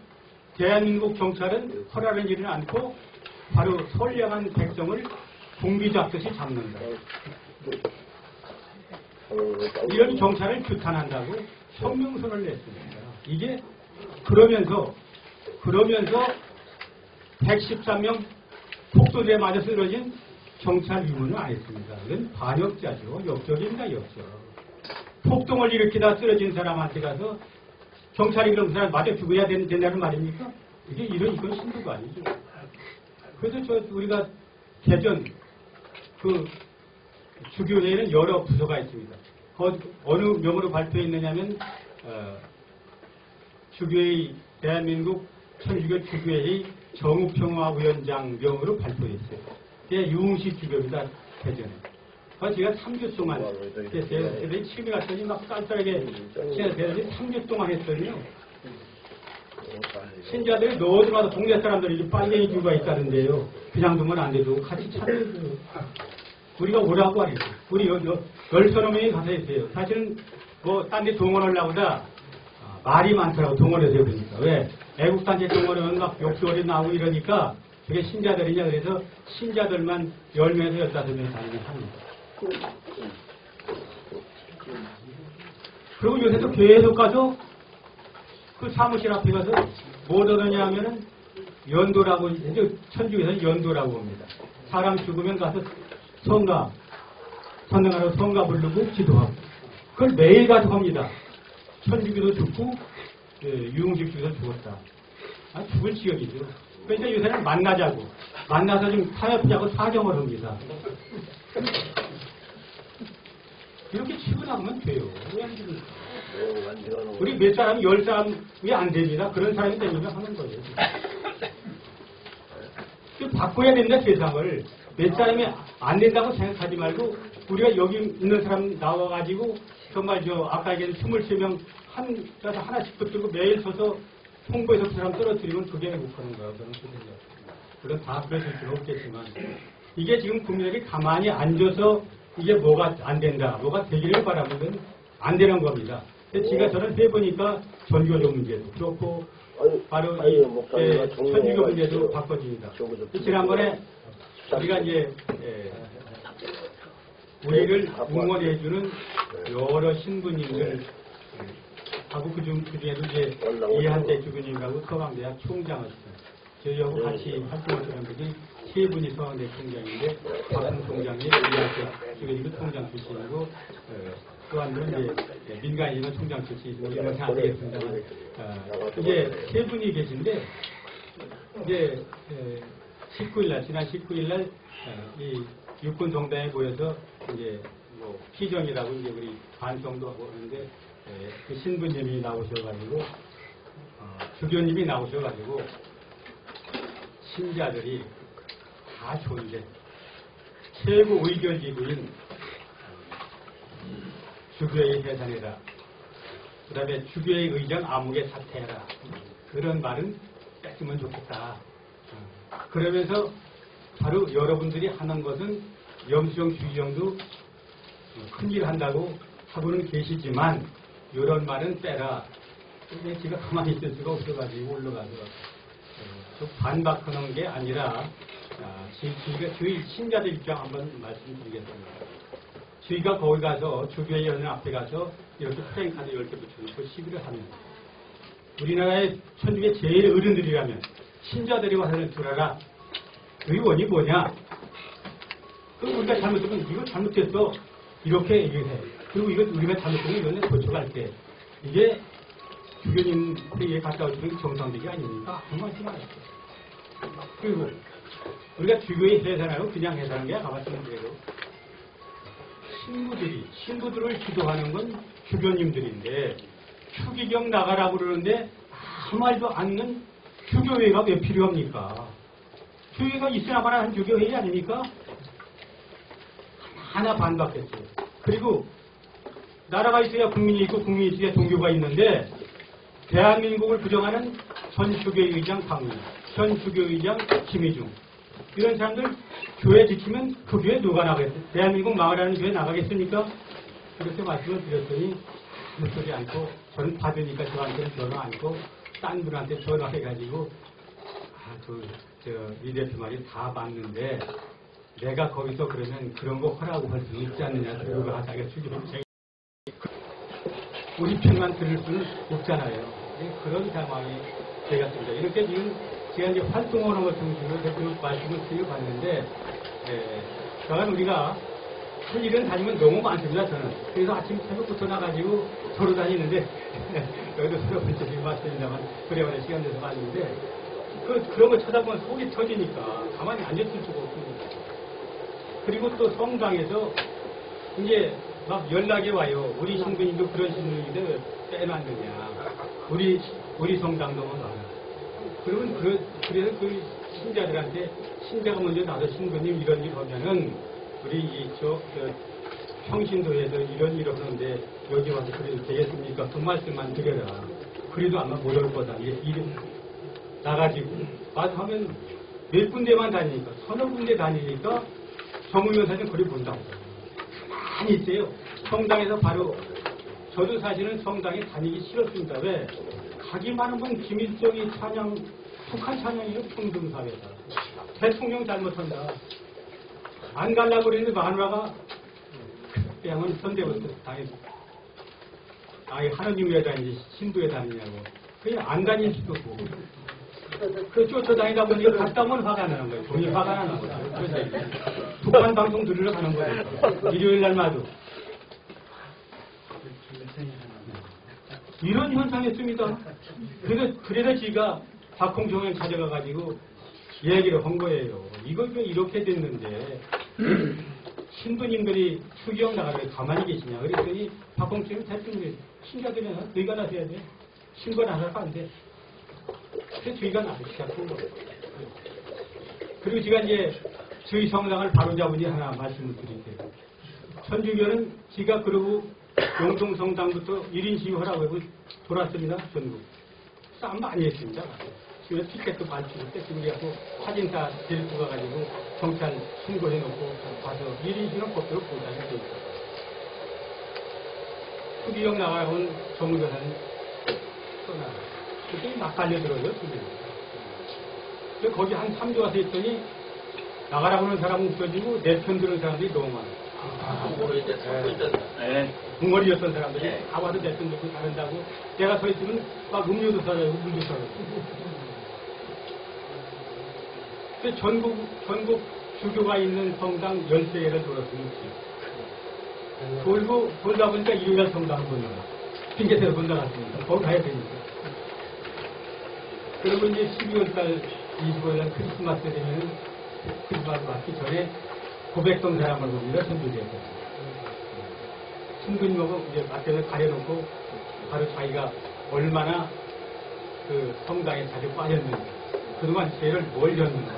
Speaker 3: 대한민국 경찰은 허락하지는 않고 바로 선량한 백성을 공기 잡듯이 잡는다. 이런 경찰을 규탄한다고 성명서를 냈습니다. 이게 그러면서 113명 폭도대에 맞아 쓰러진 경찰 위문을 안 했습니다. 이건 반역자죠. 역적입니다. 역적. 폭동을 일으키다 쓰러진 사람한테 가서 경찰이 그럼 그 사람 맞아 죽어야 된다는 말입니까? 이건 신부가 아니죠. 그래서 우리가 개전 그 주교회에는 여러 부서가 있습니다. 어느 명으로 발표했느냐면 주교회 대한민국 천주교 주교회의 정우평화위원장 명으로 발표했어요. 그게 유흥식 주교입니다. 개전에. 제가 3주 동안 했어요. 그래서 취미 갔더니 막 쌀쌀하게 제가 3주 동안 했더니요. 신자들이 너도나도 동네 사람들이 빨갱이 교가 있다는데요. 그냥 두면 안 돼도 같이 찾아요. 우리가 오라고 하죠. 우리 10서너 명이 가서 했어요. 사실은 뭐 딴 데 동원하려고다 말이 많더라고. 동원해서 그러니까. 왜? 애국단체 동원하면 막 욕설이 나오고 이러니까 그게 신자들이냐. 그래서 신자들만 10명에서 15명 다니면 합니다. 그리고 요새도 계속 가서 그 사무실 앞에 가서 뭐 하느냐 하면은 연도라고, 천주교에서는 연도라고 합니다. 사람 죽으면 가서 성가, 선행하러 성가 부르고 기도하고. 그걸 매일 가서 합니다. 천주교도 죽고, 유흥식 주교도 죽었다. 죽을 지역이죠. 그러니까 요새는 만나자고. 만나서 좀 타협하자고 사정을 합니다. 이렇게 치고 나가면 돼요. 왜 안 됩니까? 우리 몇 사람, 10사람이 안 됩니다. 그런 사람이 되면 하는 거예요. 바꿔야 된다, 세상을. 몇 사람이 안 된다고 생각하지 말고, 우리가 여기 있는 사람 나와가지고, 정말 아까 얘기한 23명 하나씩 붙들고 매일 서서 홍보해서 그 사람 떨어뜨리면 그게 행복하는 거예요. 저는 그 생각. 물론 다 그러실 수는 없겠지만, 이게 지금 국민들이 가만히 앉아서 이게 뭐가 안 된다, 뭐가 되기를 바라면 안 되는 겁니다. 제가 저는 해보니까 전교조 문제도 그렇고 바로 이 천주교 문제도 바꿔집니다. 지난번에 우리가 이제 우리를 응원해주는 여러 신부님들 하고 그중에도 이제 이한대 주교님하고 서강대학 총장이었어요. 저희하고 같이 활동하시는 분이 세 분이 서강대 총장인데 박승 총장님, 이한대 주교님은 총장 출신이고 또 한 분은 이제 민간인은 총장 출신이고 이런 잘 되겠습니다만 이제 세 분이 계신데 이제 19일날 지난 19일날 이 육군 정당에 모여서 이제 뭐 피정이라고 이제 우리 반성도 하고 하는데 그 신부님이 나오셔가지고 주교님이 나오셔가지고 신자들이 다 좋은데 최고 의결기구인 주교의 해산이라, 그 다음에 주교의 의장 암흑에 사퇴해라, 그런 말은 뺐으면 좋겠다. 그러면서 바로 여러분들이 하는 것은 염수정 주의정도 큰일 한다고 하고는 계시지만 이런 말은 빼라. 근데 제가 가만히 있을 수가 없어가지고 올라가서 반박하는 게 아니라 저희가 주의 신자들 입장 한번 말씀드리겠습니다. 저희가 거기 가서 주교회 연회 앞에 가서 이렇게 프랭카드 10개 붙여놓고 시비를 하면, 우리나라의 천주교 제일 어른들이라면 신자들이 화를 들어라. 의원이 뭐냐? 그럼 우리가 잘못하면 이거 잘못했어. 이렇게 얘기해. 그리고 이거 우리가 잘못하면 이거는 고쳐갈게. 이게 주교님한테 갔다 오시는 정상적이 아닙니까? 아무 말씀 안 했어요. 그리고 우리가 주교의 해산하고 그냥 해산하는 게 아까 말씀드린 대로 신부들을 지도하는 건 주교님들인데 추기경 나가라고 그러는데 아무 말도 않는 주교회가 왜 필요합니까? 주교회가 있으나마나 한 주교회의 아닙니까? 하나 반박했어요. 그리고 나라가 있어야 국민이 있고 국민이 있어야 종교가 있는데 대한민국을 부정하는 전 주교의장 강훈, 전 주교의장 김희중, 이런 사람들 교회 지키면 그 교회 누가 나가겠어요? 대한민국 망하라는 교회 나가겠습니까? 이렇게 말씀을 드렸더니 아무 소리 않고, 저는 받으니까 저한테는 전화 않고 딴 분한테 전화해가지고 이 대표 말이 다 맞는데 내가 거기서 그러면 그런 거 허라고 할 수 있지 않느냐, 그러고 하다가 주기로 우리 편만 들을 수는 없잖아요. 그런 상황이 되었습니다. 이렇게 지금 제가 이제 활동하는 것 중심으로 그 말씀을 드려봤는데, 저는 우리가 할 일은 다니면 너무 많습니다, 저는. 그래서 아침 새벽부터 나가지고 도로 다니는데, 여기도 서로 번째 지금 말씀입니다만, 그래야 시간 돼서 봤는데, 그런 거 쳐다보면 속이 터지니까 가만히 앉았을 수가 없습니다. 그리고 또 성당에서 이제 막 연락이 와요. 우리 신부님도 그런 신부님인데 왜 빼놨느냐. 우리 성당도 많아. 그러면 그래서 그 신자들한테, 신자가 먼저 나서 신부님 이런 일 하면은 우리 평신도에서 이런 일 하는데 여기 와서 그래도 되겠습니까? 그 말씀만 드려라. 그래도 아마 못 올 거다. 이게 나가지고 와서 하면 몇 군데만 다니니까, 서너 군데 다니니까 정의원사는 그리 본다고. 가만히 있어요. 성당에서 바로, 저도 사실은 성당에 다니기 싫었습니다. 왜? 가기만 하면 김일성이 찬양, 북한 찬양이요, 평등사회다. 대통령 잘못한다. 안 가려고 그랬는데 마누라가 그냥은 선대부터 당했어. 하느님 왜 다니지, 신도에 다니냐고. 그냥 안 다닐 수도 없고. 그 쫓아다니다 보니까 갔다 오면 화가 나는 거예요. 돈이 화가 나는 거예요. 북한 방송 들으러 가는 거예요. 일요일 날마다. 이런 현상이 있습니다. 그래서 지가 박홍종을 가져가가지고 얘기를 한 거예요. 이거 왜 이렇게 됐는데 신부님들이 추기형 나가면 가만히 계시냐. 그랬더니 박홍종이 대통령이 신자들이나 너희가 나서야 돼. 신부 나서가 안 돼. 그래서 저희가 나서기 시작한 거예요. 그리고 제가 이제 저희 성당을 바로잡으니 하나 말씀을 드릴게요. 천주교는 지가 그러고 용동성당부터 1인 시위하라고 하고 돌았습니다. 전국. 싸움 많이 했습니다. 지금 티켓도 발주고 떼쓰고 사진사 데리고 가가지고 경찰 신고해놓고 가서 1인 시위는 법대로 보장이 돼 있어요. 수기형 나가면 정의교사는 떠나. 그때 막 달려들어요, 수기형. 그래서 거기 한 3주 와서 있더니 나가라고 하는 사람은 없어지고 내 편 드는 사람들이 너무 많아요. 궁궐이었던 사람들이 다 와서 내 편 들고 다른다고. 내가 서 있으면 막 음료도 사라고 물도 사라고. 전국 주교가 있는 성당 13개를 돌았으면 돌다 보니까 일요일 성당을 건너가. 핑계대로 건너갔습니다. 거기 가야 되니까. 그리고 이제 12월달 25일날 크리스마스 되면 크리스마스 맞기 전에 고백동 사람을 봅니다. 선교제에서. 신부님하고 이제 앞에서 가려놓고 바로 자기가 얼마나 그 성당에 자주 빠졌는지, 그동안 죄를 뭘 졌는지,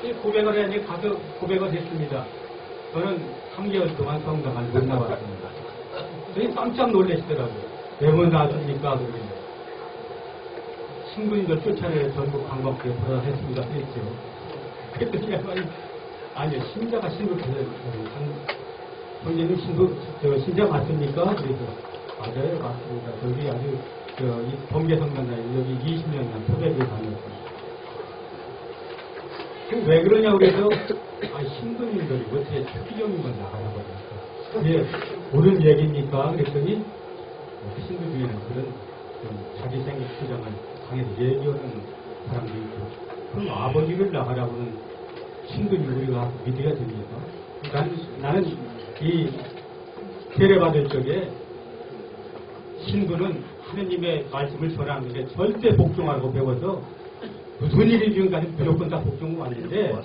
Speaker 3: 이 고백을 해야지 가서 고백을 했습니다. 저는 3개월 동안 성당을 못 나왔습니다. 저희 깜짝 놀라시더라고요. 왜 못 나왔습니까? 그러길래. 신부님들 쫓아내 전국 관광객으로 했습니다. 그랬죠. 그랬더니 아니요, 신자가 신부께서 형제님 신자 맞습니까? 그래서 맞아요, 맞습니다. 저기 아주 이 범계성당에 여기 20년 난 토백을 다녔습니다. 왜 그러냐고 그래서 신부님들이 어떻게 추기경인 건 나가라고 그랬어. 예, 옳은 얘기입니까? 그랬더니 신부 중에는 그런 좀 자기 생각 주장을 강해서 얘기하는 사람도 있고, 그럼 아버지를 나가라고는 신부님 우리가 믿어야 됩니까? 나는 이 세례받을 적에 신부는 하느님의 말씀을 전하는 데 절대 복종하고 배워서 무슨 일이 지금까지 무조건 다 복종하고 왔는데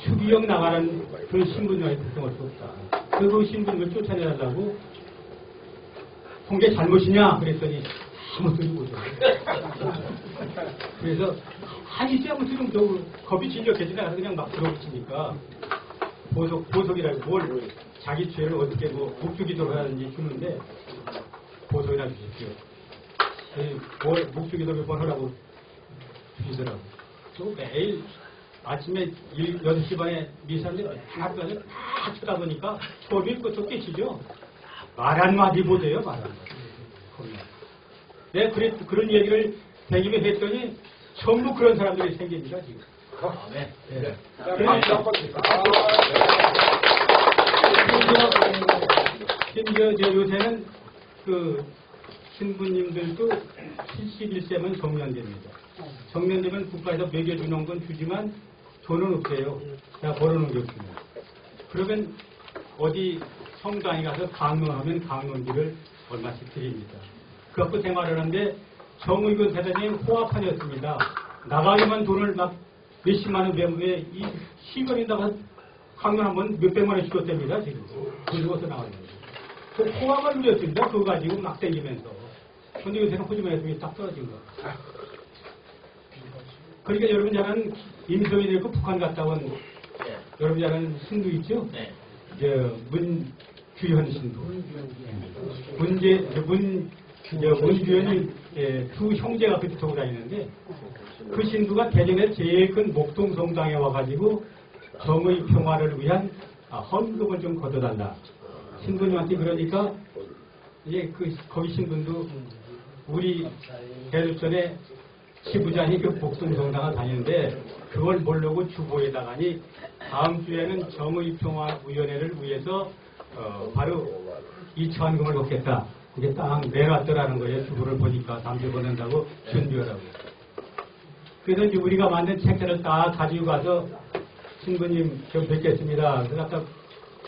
Speaker 3: 추기경 나가는 그런 신부님한테 복종할 수 없다. 그 신부님을 쫓아내달라고 통계 잘못이냐 그랬더니 아무 소리 못해요. 그래서 이제 아무 소리 더 겁이 진격해지네. 그냥 막 들어붙이니까 보석이라고 뭘 자기 죄를 어떻게 묵주기도를 하는지 주는데 보석이나 주십시오. 뭘 묵주기도 몇 번 하라고 주시더라고. 또 매일 아침에 6시 반에 미사인데 하나까지 다 쳐다보니까 소리 끄떡 깨치죠. 말 한마디 못해요, 말 한마디. 내가 그런 얘기를 대기에 했더니 전부 그런 사람들이 생깁니다, 지금.
Speaker 4: 네.
Speaker 3: 네. 심지어 요새는 그 신부님들도 71세면 정년됩니다. 정년되면 국가에서 먹여주는 건 주지만 돈은 없어요. 다 벌어놓은 게 없습니다. 그러면 어디 성당에 가서 강론하면 강론비를 얼마씩 드립니다. 그래갖고 생활을 하는데 정의군 대단님 호화판이었습니다. 나가기만 돈을 막 몇십만 원 배우에 이 시골에다가 강론 한번 몇백만 원 주었답니다. 지금. 돈 주고서 나가는 그 호화가 누렸습니다. 그거 가지고 막 땡기면서. 근데 요새는 호주만 했으면 딱 떨어진 거. 그러니까 여러분 잘 아는 임성이 되고 북한 갔다 온 여러분 잘 아는 신도 있죠?
Speaker 4: 네.
Speaker 3: 문규현 신도. 문규현이 두 형제가 그때 타고 다니는데 그 신도가 대전의 제일 큰 목동성당에 와가지고 정의 평화를 위한 헌금을 좀 걷어달라. 신부님한테 그러니까 이제 거기 신분도 우리 대두천에 지부장이 그 목동성당을 다니는데 그걸 모르고 주보에다가니 다음 주에는 정의평화위원회를 위해서 바로 2천금을 걷겠다. 그게 딱 내놨더라는 거예요. 주보를 보니까 다음 주에 보낸다고 준비하라고. 그래서 이제 우리가 만든 책들을 딱 가지고 가서 신부님 좀 뵙겠습니다. 그래서 딱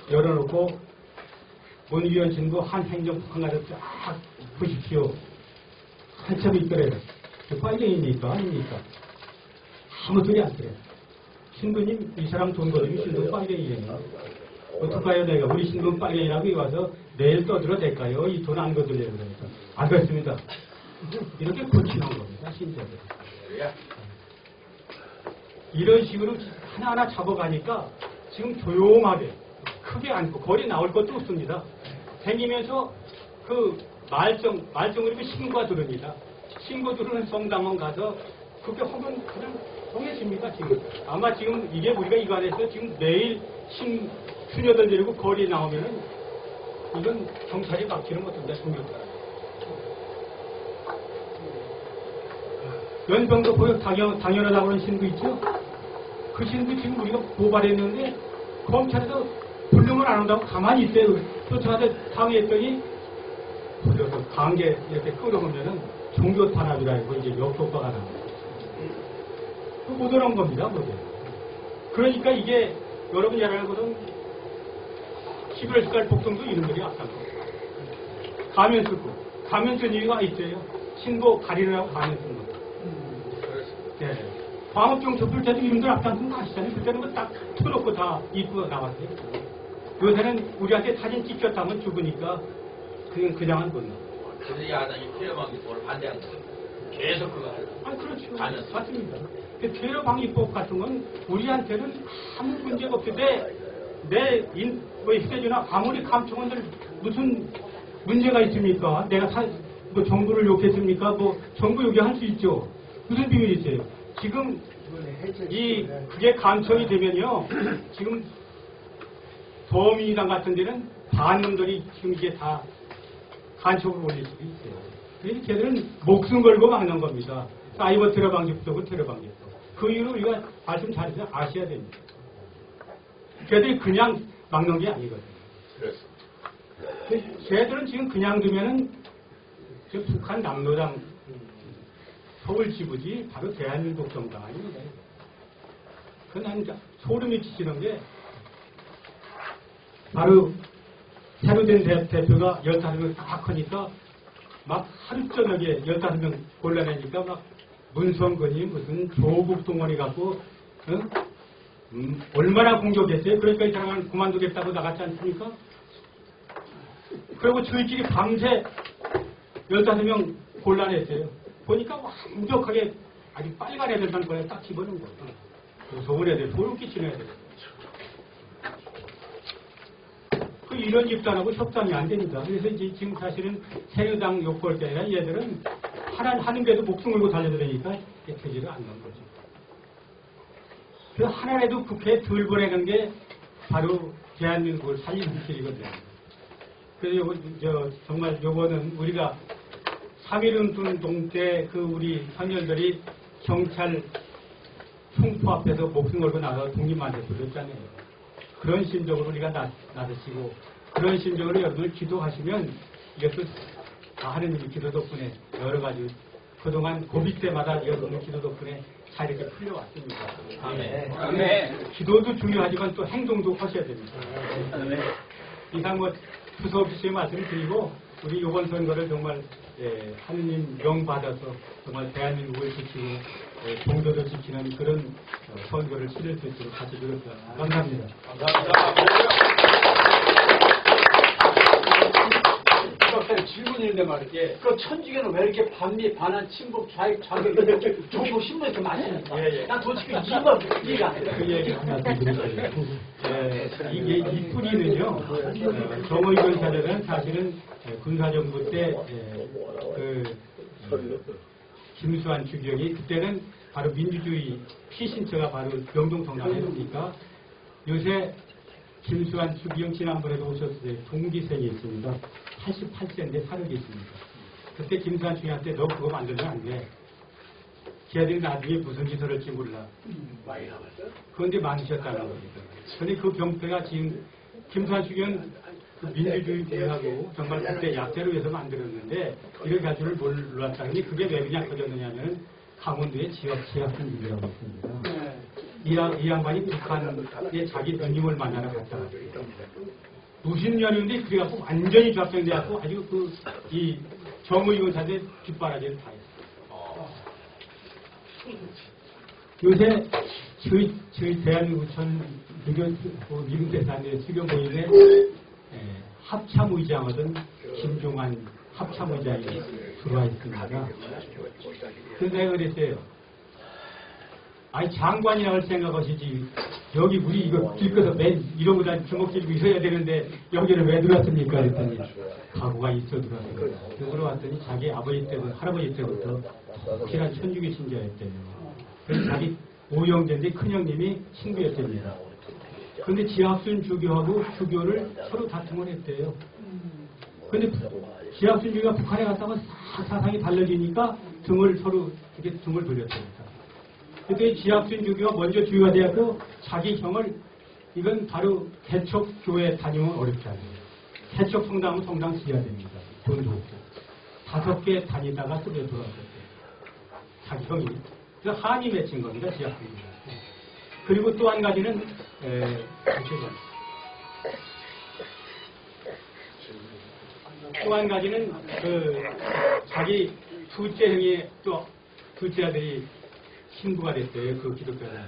Speaker 3: 열어놓고 문위원 신부 한 행정 북한 가서 쫙 보십시오. 한참 있더래요. 빨갱이니까 아닙니까? 아무 소리 안 들어요. 신부님 이 사람 돈 벌으면 신부 빨갱이에요. 어떡해요 내가 우리 신부 빨갱이라고 와서 내일 떠들어 될까요? 이 돈 안 거들려고 그러니까 안 그렇습니다. 이렇게 고치는 겁니다. 신자들. 이런 식으로 하나하나 잡아가니까 지금 조용하게 크게 않고 거리 나올 것도 없습니다. 생기면서 그 말정으로 신고가 들으니다. 신고 들으는 성당원 가서 그렇게 하면 그냥 통해집니다. 지금 아마 지금 이게 우리가 이거 안에서 지금 매일 수녀들 데리고 거리 나오면은 이건 경찰이 막지는 못합니다. 중경찰. 연병도 보여 당연하다고 하는 신부 있죠? 그 신부 지금 우리가 고발했는데 검찰에서 불능을 안 한다고 가만히 있어요. 쫓아가서 당했더니 불려서 강제 이렇게 끌어보면은 종교 탄압이라고 이제 역효과가 나옵니다. 못 오는 겁니다. 그게. 그러니까 이게 여러분 잘 알거든 11월 10일 복동도 이름들이 앞선 거예요. 가면 쓰고 가면 쓴 이유가 있어요. 신고 가리느라고 가면 쓴 거예요. 네. 광업종 촛불 때도 이름들 앞선 거 아시잖아요. 그때는 딱 틀어놓고 다 입고 나왔어요. 요새는 우리한테 사진 찍혔다면 죽으니까 그냥 한 건.
Speaker 4: 그래서 야당이 필요한 게 뭘 반대한 거예요. 계속 그거
Speaker 3: 아, 그렇죠.
Speaker 4: 다녔어요.
Speaker 3: 맞습니다. 그 테러방지법 같은 건 우리한테는 아무 문제가 없는데 휴대전화 아무리 감청원들 무슨 문제가 있습니까? 내가 뭐 정부를 욕했습니까? 뭐 정부 욕할 수 있죠. 무슨 비밀이 있어요? 지금 그게 감청이 되면요. 지금 더민주당 같은 데는 반놈들이 지금 이게 다 간첩으로 올릴 수도 있어요. 그래서 걔들은 목숨 걸고 막는 겁니다. 사이버 테러 방지법은 테러 방지법. 그 이유로 우리가 말씀 잘해서 아셔야 됩니다. 걔들이 그냥 막는 게 아니거든요. 걔들은 지금 그냥 두면은 북한 남로당 서울 지부지 바로 대한민국 정당 아닙니다. 그건 소름이 끼치는 게 바로 새로 된 대표가 15명 딱 하니까 막 하루 저녁에 15명 골라내니까 막 문성근이 무슨 조국 동원이 갖고 얼마나 공격했어요. 그러니까 이 사람은 그만두겠다고 나갔지 않습니까? 그리고 저희끼리 밤새 15명 골라냈어요. 보니까 완벽하게 아주 빨간 애들만 거에 딱 집어넣은 거예요. 무서운 애들, 소름 끼치는 애들. 이런 집단하고 협상이 안 됩니다. 그래서 이제 지금 사실은 새누당 욕볼 게 아니라 얘들은 하는데도 목숨 걸고 달려들으니까 되지를 않는 거죠. 그 하나라도 국회에 덜 보내는 게 바로 대한민국을 살리는 길이거든요. 그래서 정말 요거는 우리가 3.1운동 때 그 우리 선열들이 경찰 총포 앞에서 목숨 걸고 나가서 독립만세 부르셨잖아요. 그런 심정으로 우리가 나서시고 그런 심정으로 여러분을 기도하시면 이것도 다 하느님의 기도 덕분에 여러 가지 그동안 고비 때마다 여러분의 기도 덕분에 잘 이렇게 풀려왔습니다.
Speaker 4: 아멘.
Speaker 3: 기도도 중요하지만 또 행동도 하셔야 됩니다. 이상 두서없이 말씀을 드리고 우리 이번 선거를 정말 하느님 명 받아서 정말 대한민국을 지키고 종교도 지키는 그런 선거를 치를 수 있도록 하시기를 감사합니다.
Speaker 5: 질문인데 말이지. 그 천주교는 왜 이렇게 반미, 반한, 친북, 좌익, 좌극, 종교 신문 이렇게 많습니까? 난 도대체 이유가 이해가 안 돼.
Speaker 3: 그 얘기 하나 드릴게요. 이게 이 뿌리는요, 정의군 사례는 사실은 군사정부 때, 김수환 주경이 그때는 바로 민주주의 피신처가 바로 명동성당했으니까 요새 김수환 주기영 지난번에도 오셨어요. 동기생이 있습니다. 88세인데 살고 있습니다. 그때 김수환 주기한테 너 그거 만들면 안 돼. 걔들이 나중에 무슨 짓을 할지 몰라. 그런데 많으셨다는 겁니다. 그런데 그 병폐가 지금 김수환 주기는 그 민주주의하고 정말 그때 약대로 해서 만들었는데 이렇게 할 줄을 몰랐다니 그게 왜 그냥 커졌느냐면 강원도의 지역신들이라고 있습니다. 이 양반이 북한에 자기 누님을 만나러 갔다 왔어요. 90년인데 그래갖고 완전히 좌평돼갖고 아주 이 정의군사들 뒷바라지를 다 했어요. 요새 저희 대한민국 미국대사인데 수교 모임에 합참의장하던 김종환 합참의장이 들어와 있습니다. 그래서 내가 그랬어요. 아니 장관이나 할 생각하시지 여기 우리 이거 길거서 맨 이런 거다 주먹 들고 있어야 되는데 여기는 왜 들어왔습니까? 그랬더니 각오가 있어 들어왔어요. 들어왔더니 자기 아버지 때부터 할아버지 때부터 독실한 천주교 신자였대요. 그래서 자기 오형제인데 큰형님이 친구였답니다. 그런데 지학순 주교하고 주교를 서로 다툼을 했대요. 그런데 지학순 주교가 북한에 갔다가 사상이 달라지니까 서로 이렇게 등을 돌렸답니다. 그때 지학순 주교가 먼저 주교가 되었고 자기 형을 이건 바로 개척교회 다니면 어렵지 않아요. 개척 성당은 성당 지어야 됩니다. 돈도 없고 5개 다니다가 쓰러져 돌아왔어요. 자기 형이. 그래서 한이 맺힌 겁니다. 지학순 주교가. 그리고 또 한 가지는 또 한 가지는 자기 둘째 형이 또 둘째 아들이 신부가 됐어요. 그 기독교는.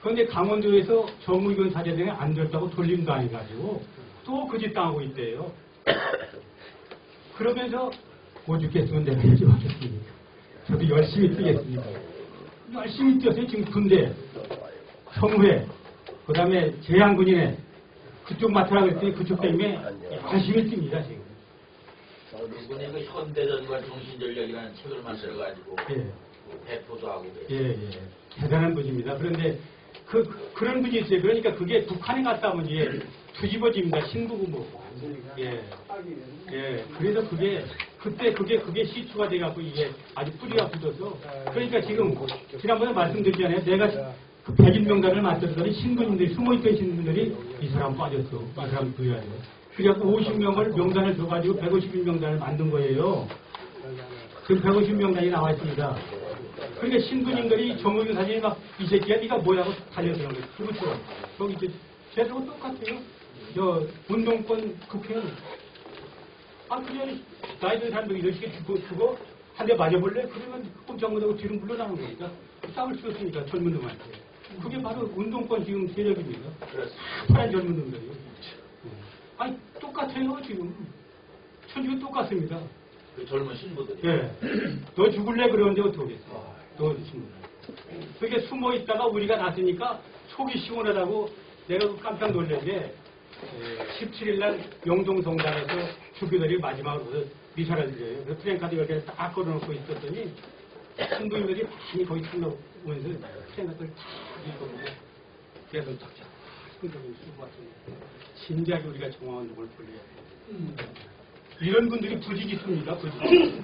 Speaker 3: 그런데 강원도에서 정의군 사제들이 안 됐다고 돌림도 안 해가지고 또 그 짓 당하고 있대요. 그러면서 오죽했으면 내가 여기 와줬습니까? 저도 열심히 뛰겠습니다. 열심히 뛰어서 지금 군대, 성회, 그 다음에 제향군인회 그쪽 맡으라 그랬더니 그쪽 때문에 열심히 뜁니다 지금.
Speaker 4: 이분이 그 현대전과 정신전력이라는 책을 만들어가지고
Speaker 3: 예.
Speaker 4: 배포도 하고
Speaker 3: 예. 대단한 분입니다. 그런데 그런 분이 있어요. 그러니까 그게 북한에 갔다 오면 이제 뒤집어집니다. 신부고 뭐. 예. 그래서 그게 시추가 돼갖고 이게 아주 뿌리가 굳어서. 그러니까 지금 지난번에 말씀드렸잖아요. 내가 그 100인명단을 만들었더니 신부님들이 숨어있던 신부님들이 이 사람 빠졌어. 이 사람 구해야 돼. 그래갖고 50명을 명단을 줘가지고 150인명단을 만든 거예요. 지금 150명단이 나와 있습니다. 그러니까 신부님들이 정의교 사진이 막 이 새끼야 네가 뭐라고 달려드는 거예요. 그렇죠. 저기 이제 쟤하고 똑같아요. 저 운동권 국회의원. 그냥 나이 든 사람들이 이렇게 죽어 한 대 맞아볼래? 그러면 꼼짝 못하고 뒤로 물러나는 거니까 싸울 수 없으니까 젊은 놈한테. 그게 바로 운동권 지금 세력입니다. 파란 젊은 놈들이요. 똑같아요 지금. 천주교 똑같습니다.
Speaker 4: 그 젊은 신부들이.
Speaker 3: 예. 너 죽을래 그러는데 어떡하겠어. 너 친구. 그게 숨어 있다가 우리가 났으니까 속이 시원하다고 내가 깜짝 놀랐는데 17일 날 영동성당에서 주교들이 마지막으로 미사를 드려요. 그래서 프랭카드 이렇게 딱 걸어놓고 있었더니 신부님들이 많이 거기 참여하면서 프랭카드를 다 읽어보고 그래서 작작 성경을 쓰고 왔습니다. 진작에 우리가 정화운동을 벌려야 돼요. 이런 분들이 부지기수입니다. 부지기수.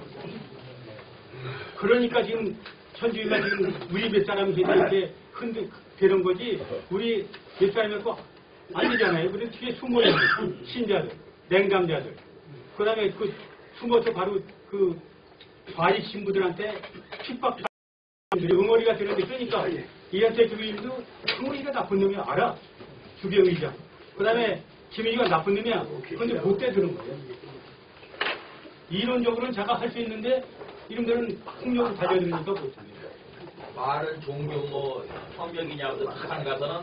Speaker 3: 그러니까 지금 천주교가 지금 우리 몇 사람이 이렇게 되는 거지 우리 몇 사람이고 아니잖아요. 그래서 뒤에 숨어있는 신자들, 냉담자들 그 다음에 그 숨어서 바로 그 좌익 신부들한테 핍박하는 응어리가 되는데 그러니까 이한테 주교님도 응어리가 나쁜 놈이 알아. 주교의장. 그 다음에 김일이가 나쁜 놈이야. 그런데 못 대드는 거예요. 이론적으로는 자가 할 수 있는데 이놈들은 폭력을 달려드니까 못합니다.
Speaker 4: 말은 종교 뭐 성경이냐고 북한 가서는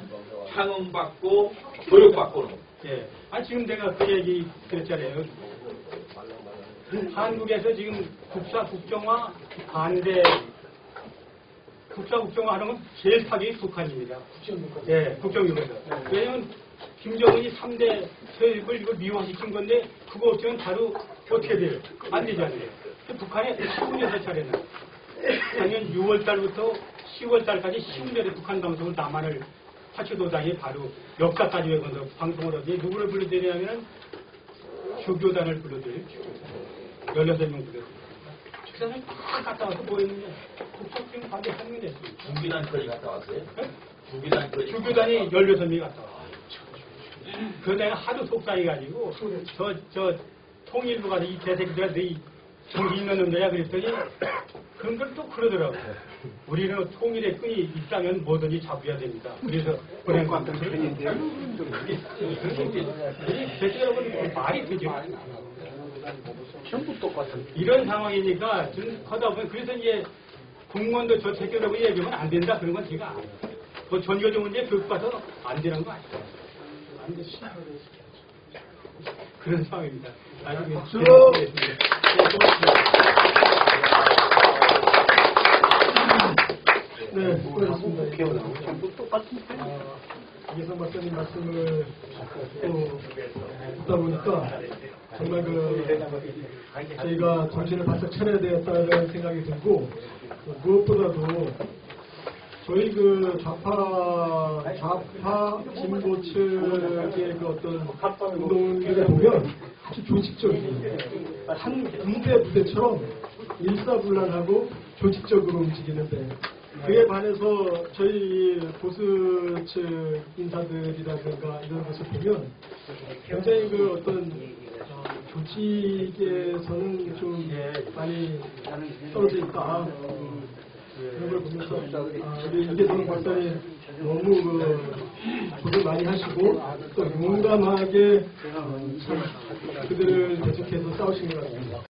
Speaker 4: 향응받고 교육받고는.
Speaker 3: 예. 지금 내가 그 얘기 드렸잖아요. 한국에서 지금 국정화 반대 국정화 하는 건 제일 타격이 북한입니다. 예, 국정유에서. 왜냐면 김정은이 3대 세력을 이거 미화시킨 건데 그거 없으면 바로 어떻게 돼요? 안 되잖아요. 북한에 15년 작년 6월 달부터 10월 달까지 10년에 북한 방송을 남한을 화초도당이 바로 역사까지 외면서 방송을 하더니 누구를 불러드리냐면 주교단을 불러드려요. 16명 불러드려요. 그 사람이 다 갔다 와서 뭐 했느냐. 국적증 반대 항명했습니다.
Speaker 4: 주기단까지 갔다 왔어요?
Speaker 3: 네?
Speaker 4: 주기단이
Speaker 3: 16명이 갔다 왔어요. 그 내가 하도 속상해가지고 저 통일부 가서 이 개새끼들아 너희 정신 있는 놈들이야 그랬더니 그런 걸 또 그러더라고요. 우리는 통일의 끈이 있다면 뭐든지 잡아야 됩니다. 그래서 보낸 것 같은 편인데요. 대체적으로 말이 되죠.
Speaker 5: 전부 똑같은.
Speaker 3: 이런 상황이니까 좀 하다 보면 그래서 이제 공무원도 저 새끼라고 얘기하면 안 된다 그런 건 제가 안 해요. 뭐 전교조 문제 교육받아서 안 되는 거 아니에요. 안 되지. 그런 상황입니다. 나중에
Speaker 1: 네, 수고하셨습니다. 전부 똑같은 이계성 박사님 말씀을 또 듣다 보니까 정말 저희가 정신을 바짝 차려야 되겠다는 생각이 들고 무엇보다도 저희 좌파 진보 측의 어떤 운동들을 보면 아주 조직적인 한 부대처럼 일사불란하고 조직적으로 움직이는데 그에 반해서 저희 보수 측 인사들이라든가 이런 것을 보면 굉장히 어떤 조직에서는 좀 많이 떨어져 있다. 그런 걸 보면서 우리 이계성 박사님 너무 고생 많이 하시고 또 용감하게 그들을 계속해서 싸우신 것 같습니다.